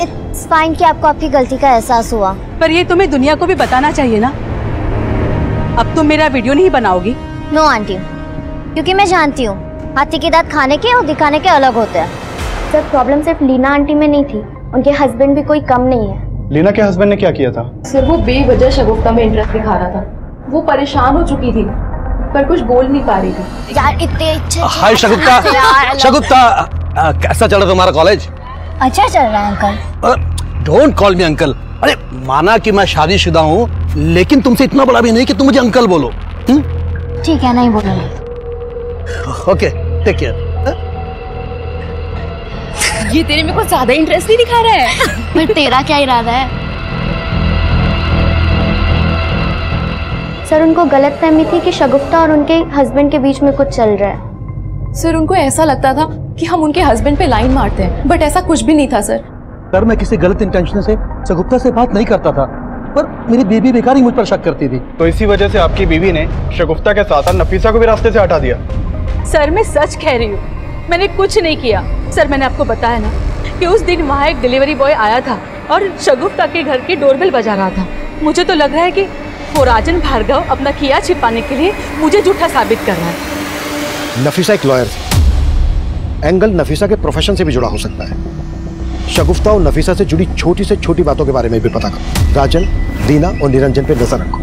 इट्स फाइन कि आपको आपकी गलती का एहसास हुआ, पर ये तुम्हें दुनिया को भी बताना चाहिए ना। अब तुम मेरा वीडियो नहीं बनाओगी? नो आंटी, क्योंकि मैं जानती हूँ हाथी के दांत खाने के और दिखाने के अलग होते हैं। सर प्रॉब्लम सिर्फ लीना आंटी में नहीं थी, उनके हस्बैंड भी कोई कम नहीं है। लीना के हस्बैंड ने क्या किया था? सर वो बेवजह शगुफ्ता में इंटरेस्ट दिखा रहा था। वो परेशान हो चुकी थी पर कुछ बोल नहीं पा रही थी। यार इतने अच्छे हाय शगुफ्ता, शगुफ्ता कैसा चल रहा तुम्हारा कॉलेज? अच्छा चल रहा है uncle. Don't call me uncle. अरे माना कि मैं शादीशुदा हूँ, लेकिन तुमसे इतना बड़ा भी नहीं कि तुम मुझे अंकल बोलो। ठीक है, नहीं बोलूंगी। Okay, take care. ये तेरे में कुछ ज्यादा इंटरेस्ट नहीं दिखा रहा है। पर तेरा क्या इरादा है? सर उनको गलतफहमी थी कि शगुफ्ता और उनके हस्बैंड के बीच में कुछ चल रहा है। सर उनको ऐसा लगता था कि हम उनके हस्बैंड पे लाइन मारते हैं, बट ऐसा कुछ भी नहीं था सर। सर मैं किसी गलत इंटेंशन से शगुफ्ता से बात नहीं करता था, पर मेरी बीवी बेकार ही मुझ पर शक करती थी। तो इसी वजह से आपकी बीवी ने शगुफ्ता के साथ नफीसा को भी रास्ते से हटा दिया। सर मैं सच कह रही हूँ, मैंने कुछ नहीं किया। सर मैंने आपको बताया ना कि उस दिन वहाँ एक डिलीवरी बॉय आया था और शगुफ्ता के घर की डोरबेल बजा रहा था। मुझे तो लग रहा है कि वो राजन भार्गव अपना किया छिपाने के लिए मुझे झूठा साबित कर रहा है। नफीसा एक लॉयर थी, एंगल नफीसा के प्रोफेशन से भी जुड़ा हो सकता है। शगुफ्ता और नफीसा से जुड़ी छोटी से छोटी बातों के बारे में भी पता करो। राजन, लीना और निरंजन पे नजर रखो।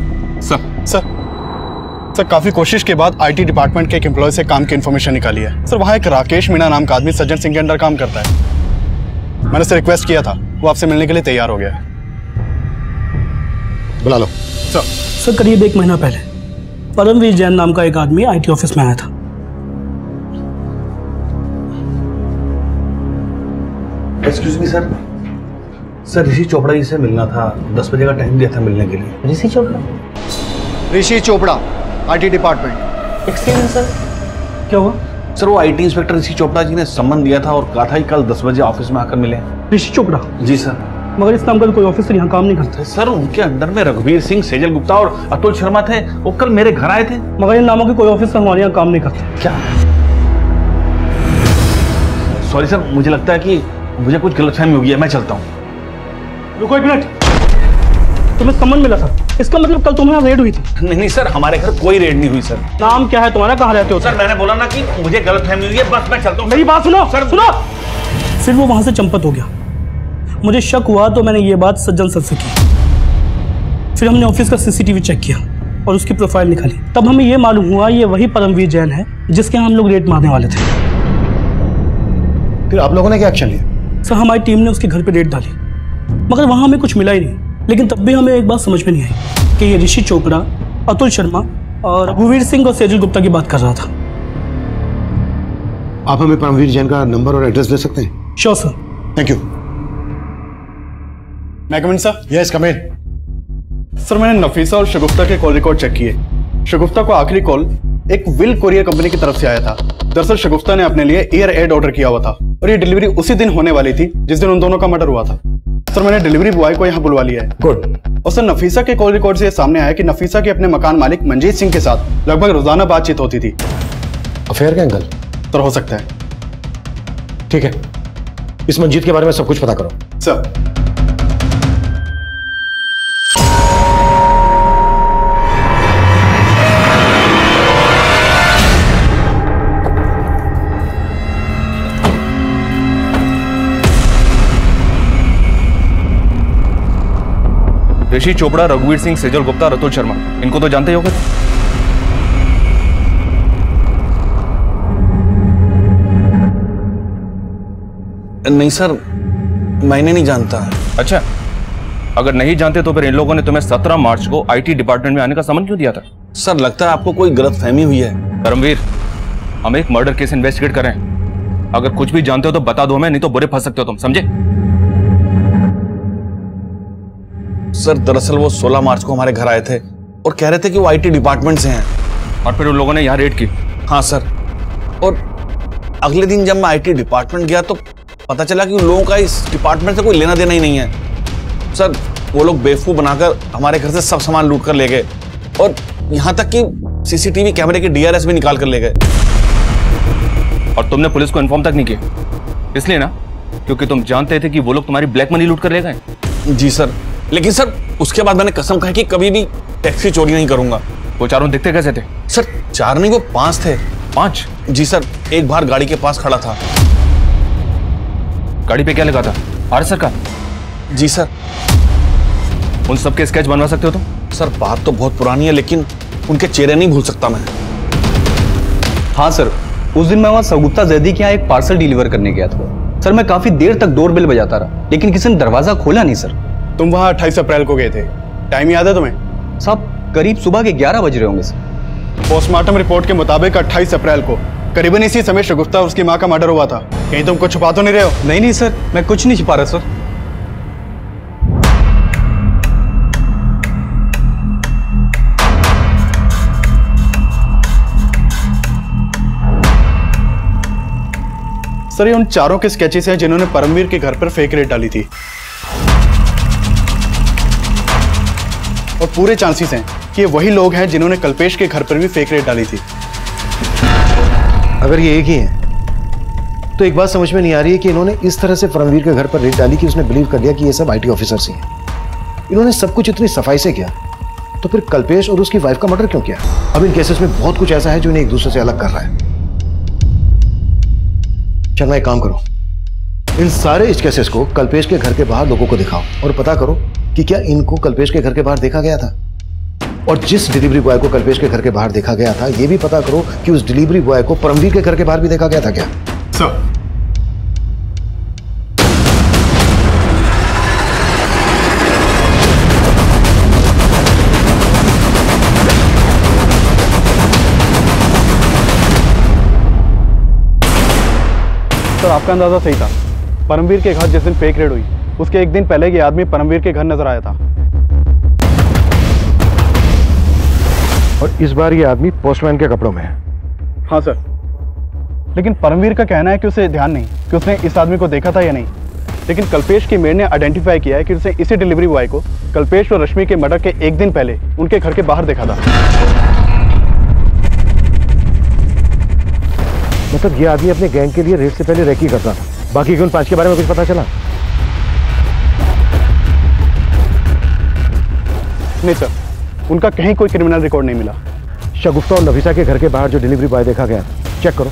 सर काफी कोशिश के बाद आईटी डिपार्टमेंट के एक एम्प्लॉय से काम की इन्फॉर्मेशन निकाली है। सर वहाँ एक राकेश मीणा नाम का आदमी सज्जन सिंह के अंडर काम करता है। मैंने उससे रिक्वेस्ट किया था, वो आपसे मिलने के लिए तैयार हो गया है। बुला लो। सर करीब 1 महीना पहले परमवीर जैन नाम का एक आदमी आईटी ऑफिस में आया था। एक्सक्यूज मी सर, ऋषि चोपड़ा जी से मिलना था। 10 बजे का टाइम दिया था मिलने के लिए। Rishi Chopra IT department. Excuse sir, क्या हुआ? सर वो आईटी इंस्पेक्टर ऋषि चोपड़ा जी ने सम्मन दिया था और कहा था कि कल 10 बजे ऑफिस में आकर मिले। ऋषि चोपड़ा? जी सर। मगर इस नाम का कोई ऑफिसर यहाँ काम नहीं करता। सर उनके अंडर में रघुवीर सिंह, सेजल गुप्ता और अतुल शर्मा थे। वो कल मेरे घर आए थे। मगर इन नामों के कोई ऑफिसर हमारे यहाँ काम नहीं करता। क्या? सॉरी सर, मुझे लगता है कि मुझे कुछ गलतफहमी हो गई है, मैं चलता हूँ। रुको एक मिनट, तुम्हें समन मिला था, इसका मतलब कल तुम्हारे रेड हुई थी? नहीं सर, हमारे घर कोई रेड नहीं हुई सर। नाम क्या है तुम्हारा, कहाँ रहते हो? सर मैंने बोला ना कि मुझे गलतफहमी हुई है, बस मैं चलता हूँ। मेरी बात सुनो सर, सुनो। फिर वो वहां से चंपत हो गया, मुझे शक हुआ तो मैंने ये बात सज्जन सर से की। फिर हमने ऑफिस का सीसीटीवी चेक किया और उसकी प्रोफाइल निकाली। तब हमें ये मालूम हुआ ये वही परमवीर जैन है जिसके हम लोग रेड मारने वाले थे। फिर आप लोगों ने क्या एक्शन लिया? सर हमारी टीम ने उसके घर पे रेड डाली, मगर वहां हमें कुछ मिला ही नहीं। लेकिन तब भी हमें एक बात समझ में नहीं आई कि ये ऋषि चोपड़ा, अतुल शर्मा और रघुवीर सिंह और सेजल गुप्ता की बात कर रहा था। आप हमें परमवीर जैन का नंबर और एड्रेस दे सकते हैं? Sure sir. Thank you. मैं कम इन सर? यस कम इन। सर मैंने नफीसा और शगुफ्ता के कॉल रिकॉर्ड चेक किए। शगुफ्ता को आखिरी कॉल एक विल कोरियर कंपनी की तरफ से आया था। दरअसल शगुफ्ता ने अपने लिए एयर एड ऑर्डर किया हुआ था और ये डिलीवरी उसी दिन होने वाली थी जिस दिन उन दोनों का मर्डर हुआ था। सर मैंने डिलीवरी बॉय को यहाँ बुलवा लिया है। गुड। और सर नफीसा के कॉल रिकॉर्ड से ये सामने आया कि नफीसा के अपने मकान मालिक मंजीत सिंह के साथ लगभग रोजाना बातचीत होती थी। अफेयर का एंगल? सर हो सकता है। ठीक है, इस मंजीत के बारे में सब कुछ पता करो। सर। ऋषि चोपड़ा, रघुवीर सिंह, सेजल गुप्ता, अतुल शर्मा, इनको तो जानते ही होगे। नहीं सर, मैंने नहीं जानता। अच्छा, अगर नहीं जानते तो फिर इन लोगों ने तुम्हें 17 मार्च को आईटी डिपार्टमेंट में आने का समन क्यों दिया था? सर लगता है आपको कोई गलतफहमी हुई है। धर्मवीर, हम एक मर्डर केस इन्वेस्टिगेट कर रहे हैं। अगर कुछ भी जानते हो तो बता दो हमें, नहीं तो बुरे फंस सकते हो तुम, समझे? सर दरअसल वो 16 मार्च को हमारे घर आए थे और कह रहे थे कि वो आईटी डिपार्टमेंट से हैं। और फिर उन लोगों ने यहाँ रेड की? हाँ सर, और अगले दिन जब मैं आईटी डिपार्टमेंट गया तो पता चला कि उन लोगों का इस डिपार्टमेंट से कोई लेना देना ही नहीं है। सर वो लोग बेवकूफ बनाकर हमारे घर से सब सामान लूट कर ले गए और यहाँ तक कि सीसीटीवी कैमरे के डीआरएस भी निकाल कर ले गए। और तुमने पुलिस को इन्फॉर्म तक नहीं किया, इसलिए ना क्योंकि तुम जानते थे कि वो लोग तुम्हारी ब्लैक मनी लूट कर ले गए? जी सर, लेकिन सर उसके बाद मैंने कसम खाई कि कभी भी टैक्सी चोरी नहीं करूंगा। वो चारों दिखते कैसे थे? सर 4 नहीं, वो 5 थे। 5? जी सर, एक बार गाड़ी के पास खड़ा था। गाड़ी पे क्या लगा था? आरएसआर का? जी सर। उन सबके स्केच बनवा सकते हो तुम? सर बात तो बहुत पुरानी है लेकिन उनके चेहरे नहीं भूल सकता मैं। हाँ सर, उस दिन मैं वहाँ सगुप्ता जैदी के यहाँ एक पार्सल डिलीवर करने गया था। सर मैं काफी देर तक डोरबेल बजाता रहा लेकिन किसी ने दरवाजा खोला नहीं। सर तुम वहाँ 28 अप्रैल को गए थे, टाइम याद है तुम्हें? साहब करीब सुबह के 11 बज रहे होंगे सर। पोस्टमार्टम रिपोर्ट के मुताबिक 28 अप्रैल को करीबन इसी समय शगुफ्ता और उसकी मां का मर्डर हुआ था। कहीं तुम कुछ छुपा तो नहीं रहे हो? नहीं सर, मैं कुछ नहीं छुपा रहा सर। सर ये उन चारों के स्केचेस हैं जिन्होंने परमवीर के घर पर फेक रेड डाली थी और पूरे चांसेस हैं कि ये वही लोग हैं जिन्होंने कल्पेश के घर पर भी फेक रेड डाली थी। अगर ये एक ही है तो एक बात समझ में नहीं आ रही है कि इन्होंने इस तरह से परमवीर के घर पर रेड डाली कि उसने बिलीव कर लिया कि ये सब आईटी ऑफिसर्स ही हैं। इन्होंने सब कुछ इतनी सफाई से किया तो फिर कल्पेश और उसकी वाइफ का मर्डर क्यों किया? अब इन केसेस में बहुत कुछ ऐसा है जो इन्हें एक दूसरे से अलग कर रहा है। चलना एक काम करो, इन सारे इस केसेस को कल्पेश के घर के बाहर लोगों को दिखाओ और पता करो कि क्या इनको कल्पेश के घर के बाहर देखा गया था, और जिस डिलीवरी बॉय को कल्पेश के घर के बाहर देखा गया था यह भी पता करो कि उस डिलीवरी बॉय को परमवीर के घर के बाहर भी देखा गया था क्या? सर सर आपका अंदाजा सही था। परमवीर के घर जिस दिन फेक रेड हुई उसके एक दिन पहले ये आदमी परमवीर के घर नजर आया था और इस बार ये आदमी पोस्टमैन के कपड़ों में है। हाँ सर, लेकिन परमवीर का कहना है कि उसे ध्यान नहीं कि उसने इस आदमी को देखा था या नहीं, लेकिन कल्पेश की मेड ने आइडेंटिफाई किया है कि उसने इसी डिलीवरी बॉय को कल्पेश और रश्मि के मर्डर के एक दिन पहले उनके घर के बाहर देखा था। मतलब ये आदमी अपने गैंग के लिए रेड से पहले रैकी करता था। बाकी के उन 5 के बारे में कुछ पता चला? नहीं सर, उनका कहीं कोई क्रिमिनल रिकॉर्ड नहीं मिला। शगुफ्ता और नफीसा के घर के बाहर जो डिलीवरी बॉय देखा गया, चेक करो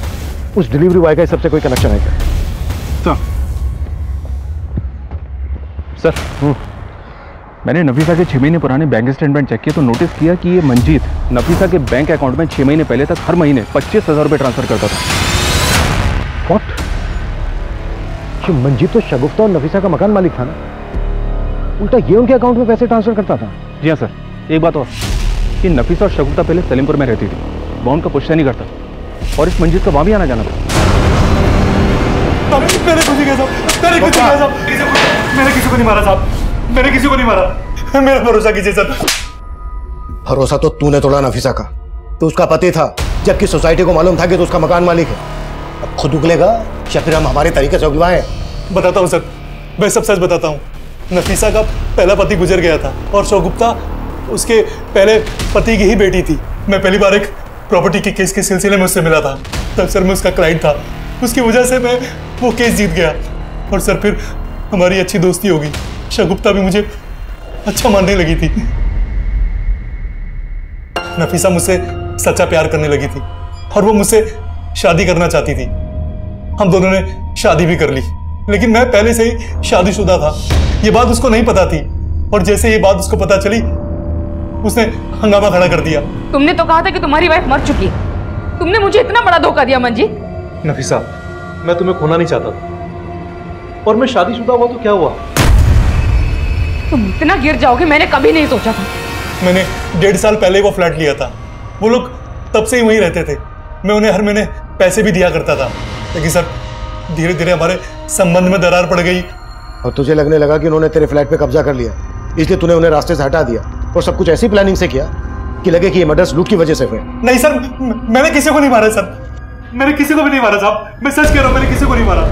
उस डिलीवरी बॉय का इस सबसे कोई कनेक्शन है क्या? सर मैंने नफीसा के 6 महीने पुराने बैंक स्टेटमेंट चेक किए तो नोटिस किया कि ये मंजीत नफीसा के बैंक अकाउंट में 6 महीने पहले तक हर महीने 25,000 रुपये ट्रांसफर करता था। व्हाट? ये मंजीत तो शगुफ्ता और नफीसा का मकान मालिक था ना, उल्टा ये उनके अकाउंट में पैसे ट्रांसफर करता था। जी हाँ सर, एक बात और कि नफीसा और शगुफ्ता पहले सलीमपुर में रहती थी, वहाँ उनका पुश्ता नहीं करता और इस मंजीत का वहाँ भी आना जाना था। मैंने कुछ नहीं किया साहब, मैंने कुछ नहीं किया साहब, मैंने किसी को नहीं मारा साहब, मैंने किसी को नहीं मारा, मेरा भरोसा कीजिए सर। भरोसा तो तूने तोड़ा नफीसा का, तो उसका पति था, जबकि सोसाइटी को मालूम था कि तो उसका मकान मालिक है। अब खुद उगलेगा या फिर हम हमारे तरीके से उगवाएं? बताता हूँ सर, मैं सब सच बताता हूँ। नफीसा का पहला पति गुजर गया था और शगुफ्ता उसके पहले पति की ही बेटी थी। मैं पहली बार एक प्रॉपर्टी के केस के सिलसिले में उससे मिला था, तब सर मैं उसका क्लाइंट था, उसकी वजह से मैं वो केस जीत गया और सर फिर हमारी अच्छी दोस्ती हो गई। शगुफ्ता भी मुझे अच्छा मानने लगी थी। नफीसा मुझसे सच्चा प्यार करने लगी थी और वो मुझसे शादी करना चाहती थी। हम दोनों ने शादी भी कर ली, लेकिन मैं पहले से ही शादीशुदा था। ये बात उसको नहीं पता थी और जैसे ये बात उसको पता चली उसने हंगामा खड़ा कर दिया। तुमने तो कहा था कि तुम्हारी वाइफ मर चुकी है, तुमने मुझे इतना बड़ा धोखा दिया मंजीत। नफीसा, मैं तुम्हें खोना नहीं चाहता था और मैं शादीशुदा हुआ तो क्या हुआ? तुम इतना गिर जाओगे मैंने कभी नहीं सोचा था। मैंने 1.5 साल पहले वो फ्लैट लिया था, वो लोग तब से ही वहीं रहते थे। मैं उन्हें हर महीने पैसे भी दिया करता था, लेकिन सर धीरे धीरे हमारे संबंध में दरार पड़ गई और तुझे लगने लगा कि उन्होंने तेरे फ्लैट पे कब्जा कर लिया, इसलिए तूने उन्हें रास्ते से हटा दिया और सब कुछ ऐसी प्लानिंग से किया कि लगे कि ये मर्डर्स लूट की वजह से हुए। नहीं सर, मैंने किसी को नहीं मारा सर, मैंने किसी को भी नहीं मारा साहब, मैं सच कह रहा हूं, मैंने किसी को नहीं मारा।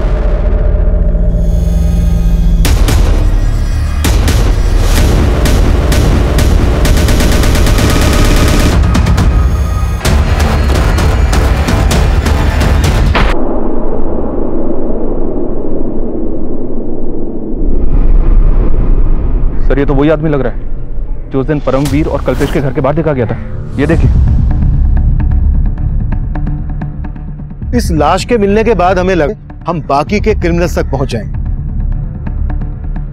सर ये तो वही आदमी लग रहा है जो उस दिन परमवीर और कल्पेश के घर के बाहर देखा गया था। ये देखिए। इस लाश के मिलने के बाद हमें लगा हम बाकी के क्रिमिनल्स तक पहुंच जाएंगे।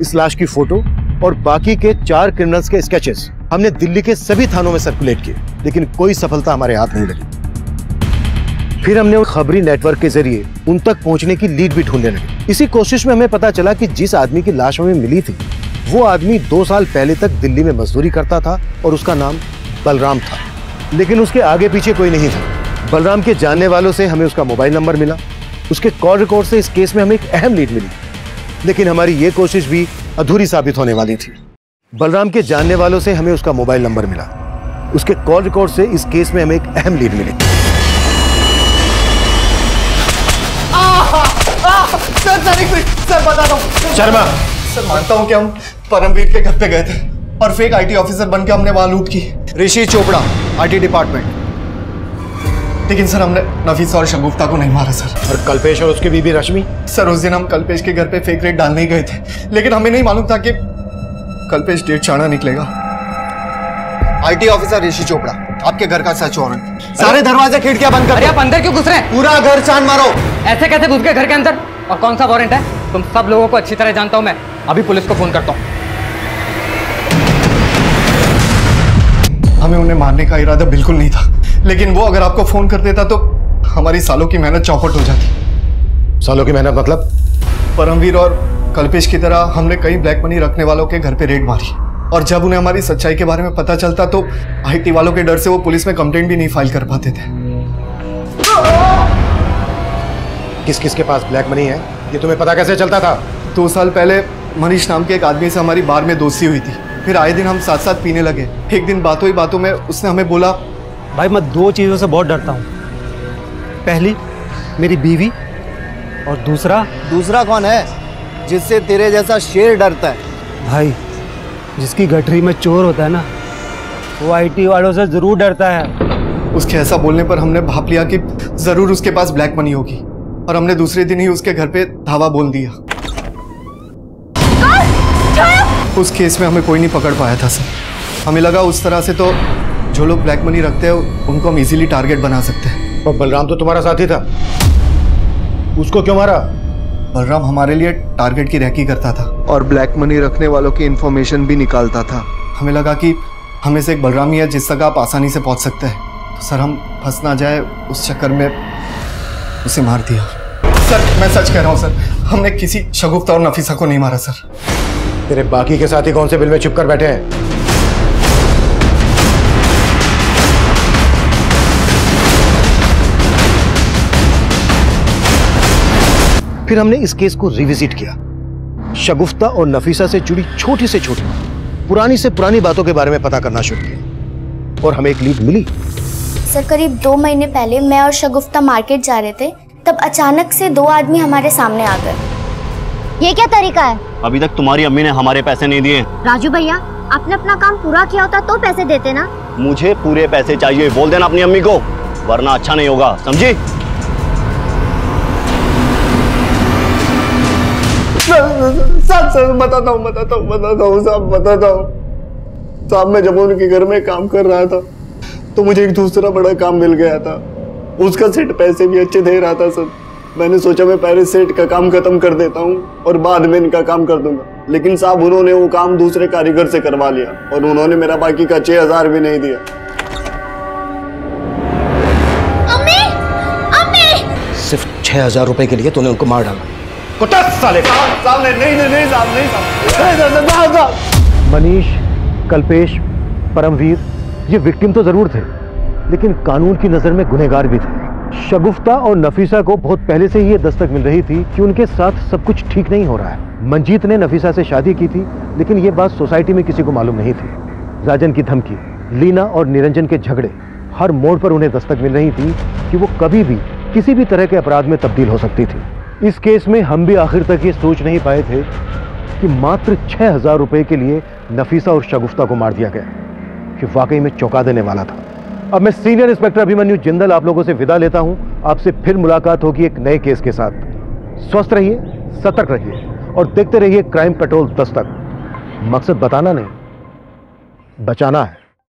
इस लाश की फोटो और बाकी के 4 क्रिमिनल्स के स्केचेस हमने दिल्ली के सभी थानों में सर्कुलेट किए, लेकिन कोई सफलता हमारे हाथ नहीं लगी। फिर हमने उस खबरी नेटवर्क के जरिए उन तक पहुंचने की लीड भी ढूंढने लगे। इसी कोशिश में हमें पता चला कि जिस आदमी की लाश हमें मिली थी वो आदमी 2 साल पहले तक दिल्ली में मजदूरी करता था और उसका नाम बलराम था, लेकिन उसके आगे पीछे कोई नहीं था। बलराम के जानने वालों से हमें उसका मोबाइल नंबर मिला, उसके कॉल रिकॉर्ड से इस केस में हमें एक अहम लीड मिली, लेकिन हमारी ये कोशिश भी अधूरी साबित होने वाली थी। बलराम के जानने वालों से हमें उसका मोबाइल नंबर मिला, उसके कॉल रिकॉर्ड से इस केस में हमें एक अहम लीड मिली। सर बता दो शर्मा, सर मानता हूँ कि हम परमवीर के घर पे गए थे और फेक आईटी ऑफिसर बनके हमने वहां लूट की। ऋषि चोपड़ा, आईटी डिपार्टमेंट। लेकिन सर हमने नफीसा और शगुफ्ता को नहीं मारा सर। और कल्पेश और उसकी बीबी रश्मि? सर उस दिन हम कल्पेश के घर पे फेक रेड डालने ही गए थे, लेकिन हमें नहीं मालूम था कि कल्पेश डेढ़ चाणा निकलेगा। आईटी ऑफिसर ऋषि चोपड़ा, आपके घर का सर्च वारंट। सारे दरवाजे खिड़कियां बंद कर। अरे आप अंदर क्यों घुस रहे हैं? पूरा घर छान मारो। ऐसे कैसे घुस गए घर के अंदर? और कौन सा वारंट है? तुम सब लोगों को अच्छी तरह जानता हूं मैं, अभी पुलिस को फोन करता हूं। हमें उन्हें मारने का इरादा बिल्कुल नहीं था, लेकिन वो अगर आपको फोन कर देता तो हमारी सालों की मेहनत चौपट हो जाती। सालों की मेहनत मतलब? परमवीर और कल्पेश की तरह हमने कई ब्लैक मनी रखने वालों के घर पे रेड मारी, और जब उन्हें हमारी सच्चाई के बारे में पता चलता तो आईटी वालों के डर से वो पुलिस में कंप्लेंट भी नहीं फाइल कर पाते थे। किस किस के पास ब्लैक मनी है ये तुम्हें पता कैसे चलता था? 2 साल पहले मनीष नाम के एक आदमी से हमारी बार में दोस्ती हुई थी, फिर आए दिन हम साथ साथ पीने लगे। एक दिन बातों ही बातों में उसने हमें बोला, भाई मैं 2 चीज़ों से बहुत डरता हूँ, पहली मेरी बीवी और दूसरा कौन है जिससे तेरे जैसा शेर डरता है? भाई जिसकी गठरी में चोर होता है ना, वो आईटी वालों से जरूर डरता है। उसके ऐसा बोलने पर हमने भाप लिया कि जरूर उसके पास ब्लैक मनी होगी और हमने दूसरे दिन ही उसके घर पे धावा बोल दिया। उस केस में हमें कोई नहीं पकड़ पाया था सर। हमें लगा उस तरह से तो जो लोग ब्लैक मनी रखते हैं उनको हम इजीली टारगेट बना सकते हैं। और बलराम तो तुम्हारा साथी था, उसको क्यों मारा? बलराम हमारे लिए टारगेट की रैकी करता था और ब्लैक मनी रखने वालों की इंफॉर्मेशन भी निकालता था। हमें लगा कि हमें से एक बलराम ही है जिस तक आप आसानी से पहुंच सकते हैं, तो सर हम फंस ना जाए उस चक्कर में उसे मार दिया। सर मैं सच कह रहा हूँ सर, हमने किसी शगुफ्ता और नफीसा को नहीं मारा सर। तेरे बाकी के साथी कौन से बिल में छिप कर बैठे हैं? फिर हमने इस केस को रिविजिट किया, शगुफ्ता और नफीसा से जुड़ी छोटी से छोटी पुरानी से पुरानी बातों के बारे में पता करना शुरू किया और हमें एक लीड मिली। सर करीब 2 महीने पहले मैं और शगुफ्ता मार्केट जा रहे थे, तब अचानक से 2 आदमी हमारे सामने आ गए। ये क्या तरीका है? अभी तक तुम्हारी अम्मी ने हमारे पैसे नहीं दिए। राजू भैया, आपने अपना काम पूरा किया होता तो पैसे देते ना। मुझे पूरे पैसे चाहिए, बोल देना अपनी अम्मी को, वरना अच्छा नहीं होगा, समझी? सर बताता हूँ साहब, मैं जब उनके घर में काम कर रहा था तो मुझे एक दूसरा बड़ा काम मिल गया था। उसका सेट पैसे भी अच्छे दे रहा था सर। मैंने सोचा मैं पहले सेट का काम खत्म कर देता हूँ और बाद में इनका काम कर दूंगा, लेकिन साहब उन्होंने वो काम दूसरे कारीगर से करवा लिया और उन्होंने मेरा बाकी का 6000 भी नहीं दिया। सिर्फ 6000 रुपए के लिए तूने उनको मार डाला। साले साहब नहीं साहब। मनीष, कल्पेश, परमवीर ये विक्टिम तो जरूर थे, लेकिन कानून की नजर में गुनहगार भी थे। शगुफ्ता और नफीसा को बहुत पहले से ही ये दस्तक मिल रही थी कि उनके साथ सब कुछ ठीक नहीं हो रहा है। मंजीत ने नफीसा से शादी की थी, लेकिन ये बात सोसाइटी में किसी को मालूम नहीं थी। राजन की धमकी, लीना और निरंजन के झगड़े, हर मोड़ पर उन्हें दस्तक मिल रही थी कि वो कभी भी किसी भी तरह के अपराध में तब्दील हो सकती थी। इस केस में हम भी आखिर तक ये सोच नहीं पाए थे कि मात्र 6000 रुपए के लिए नफीसा और शगुफ्ता को मार दिया गया, कि वाकई में चौंका देने वाला था। अब मैं सीनियर इंस्पेक्टर अभिमन्यु जिंदल आप लोगों से विदा लेता हूं। आपसे फिर मुलाकात होगी एक नए केस के साथ। स्वस्थ रहिए, सतर्क रहिए और देखते रहिए क्राइम पेट्रोल दस्तक। मकसद बताना नहीं, बचाना है।